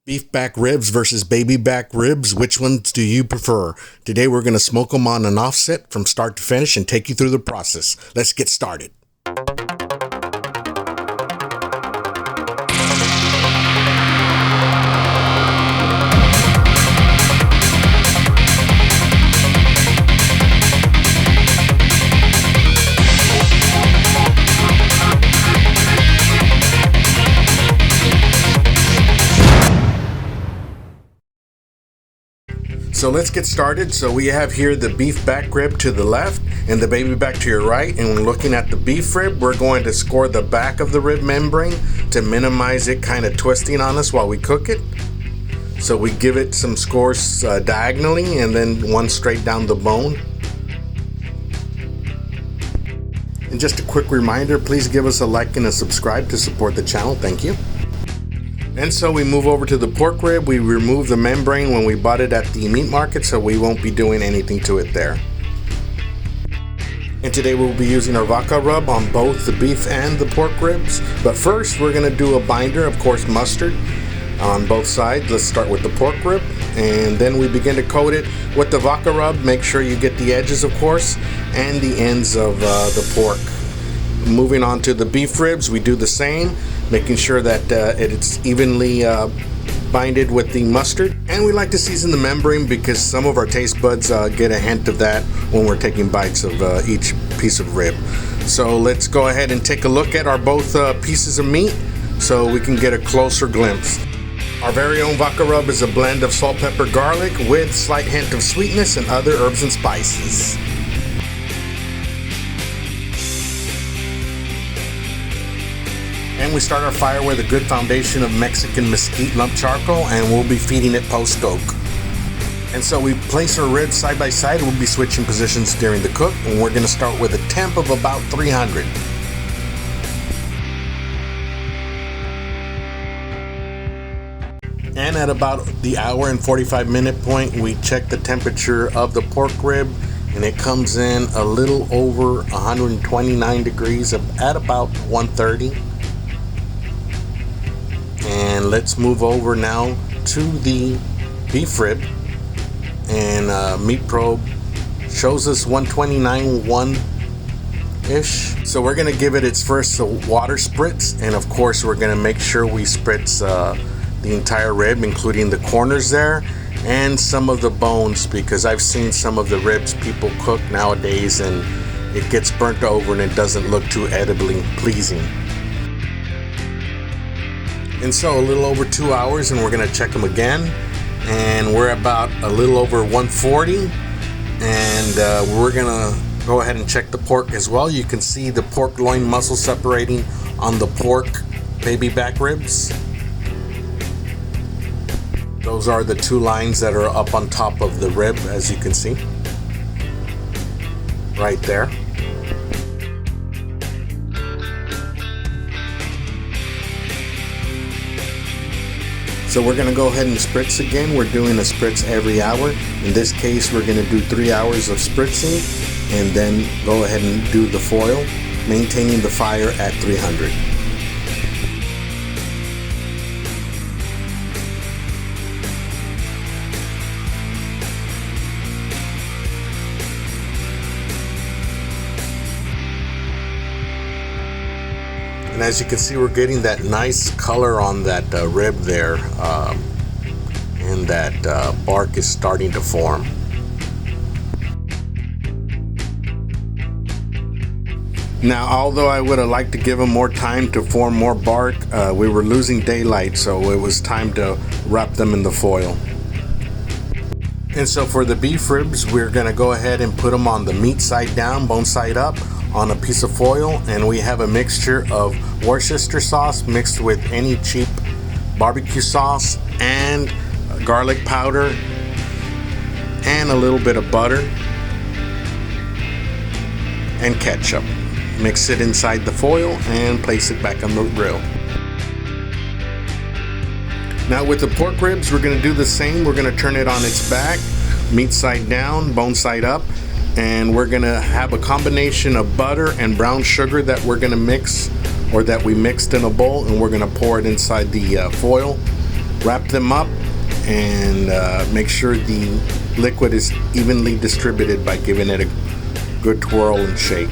Beef back ribs versus baby back ribs, which ones do you prefer? Today we're going to smoke them on an offset from start to finish and take you through the process. Let's get started. So let's get started. So we have here the beef back rib to the left and the baby back to your right. And when looking at the beef rib, we're going to score the back of the rib membrane to minimize it kind of twisting on us while we cook it. So we give it some scores diagonally and then one straight down the bone. And just a quick reminder, please give us a like and a subscribe to support the channel. Thank you. And so we move over to the pork rib. We remove the membrane when we bought it at the meat market, so we won't be doing anything to it there. And today we'll be using our VACA rub on both the beef and the pork ribs. But first we're going to do a binder, of course mustard, on both sides. Let's start with the pork rib, and then we begin to coat it with the VACA rub. Make sure you get the edges, of course, and the ends of the pork. Moving on to the beef ribs, we do the same, making sure that it's evenly binded with the mustard. And we like to season the membrane because some of our taste buds get a hint of that when we're taking bites of each piece of rib. So let's go ahead and take a look at our both pieces of meat so we can get a closer glimpse. Our very own VACA rub is a blend of salt, pepper, garlic with slight hint of sweetness and other herbs and spices. And we start our fire with a good foundation of Mexican mesquite lump charcoal, and we'll be feeding it post-oak. And so we place our ribs side by side. We'll be switching positions during the cook, and we're going to start with a temp of about 300. And at about the hour and 45-minute point, we check the temperature of the pork rib, and it comes in a little over 129 degrees at about 130. And let's move over now to the beef rib, and Meat Probe shows us 129.1-ish. So we're going to give it its first water spritz, and of course we're going to make sure we spritz the entire rib, including the corners there and some of the bones, because I've seen some of the ribs people cook nowadays and it gets burnt over and it doesn't look too edibly pleasing. And so a little over 2 hours, and we're going to check them again, and we're about a little over 140, and we're going to go ahead and check the pork as well. You can see the pork loin muscle separating on the pork baby back ribs. Those are the two lines that are up on top of the rib, as you can see right there. So we're going to go ahead and spritz again. We're doing a spritz every hour. In this case, we're going to do 3 hours of spritzing and then go ahead and do the foil, maintaining the fire at 300. And as you can see, we're getting that nice color on that rib there, and that bark is starting to form. Now, although I would have liked to give them more time to form more bark, we were losing daylight, so it was time to wrap them in the foil. And so for the beef ribs, we're going to go ahead and put them on the meat side down, bone side up, on a piece of foil, and we have a mixture of Worcester sauce mixed with any cheap barbecue sauce and garlic powder and a little bit of butter and ketchup. Mix it inside the foil and place it back on the grill. Now with the pork ribs, we're going to do the same. We're going to turn it on its back, meat side down, bone side up, and we're gonna have a combination of butter and brown sugar that we're gonna mix, or that we mixed in a bowl, and we're gonna pour it inside the foil Wrap them up and make sure the liquid is evenly distributed by giving it a good twirl and shake.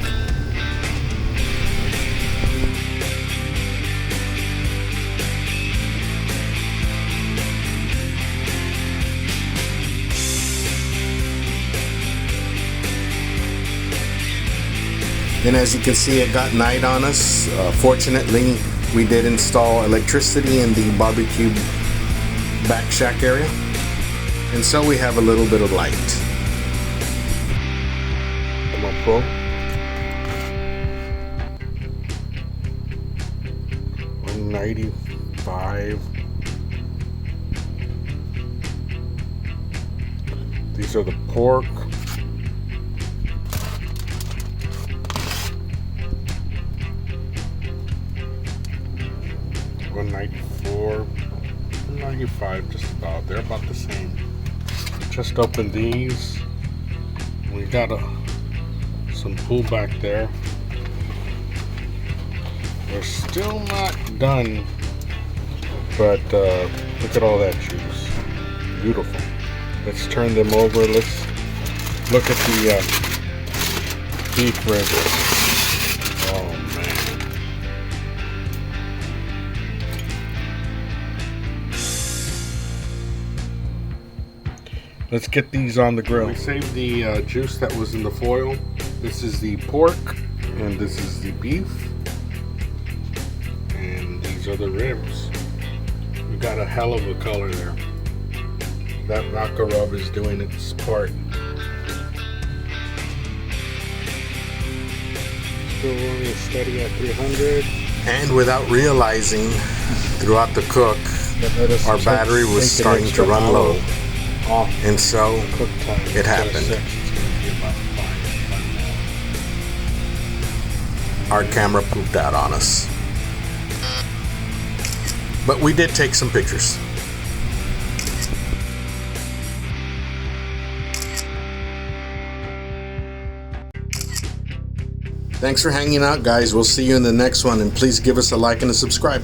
And as you can see, it got night on us. Fortunately, we did install electricity in the barbecue back shack area, and so we have a little bit of light. Come on, pull. 195. These are the pork. 194, 195, just about. They're about the same. Just opened these. We got some pullback there. We're still not done, but look at all that juice. Beautiful. Let's turn them over. Let's look at the beef ribs. Oh man. Let's get these on the grill. We saved the juice that was in the foil. This is the pork, and this is the beef, and these are the ribs. We got a hell of a color there. That VACA Rub is doing its part. Still running steady at 300. And without realizing, throughout the cook, our battery was starting to run low. And so it happened. Our camera pooped out on us. But we did take some pictures. Thanks for hanging out, guys. We'll see you in the next one, and please give us a like and a subscribe.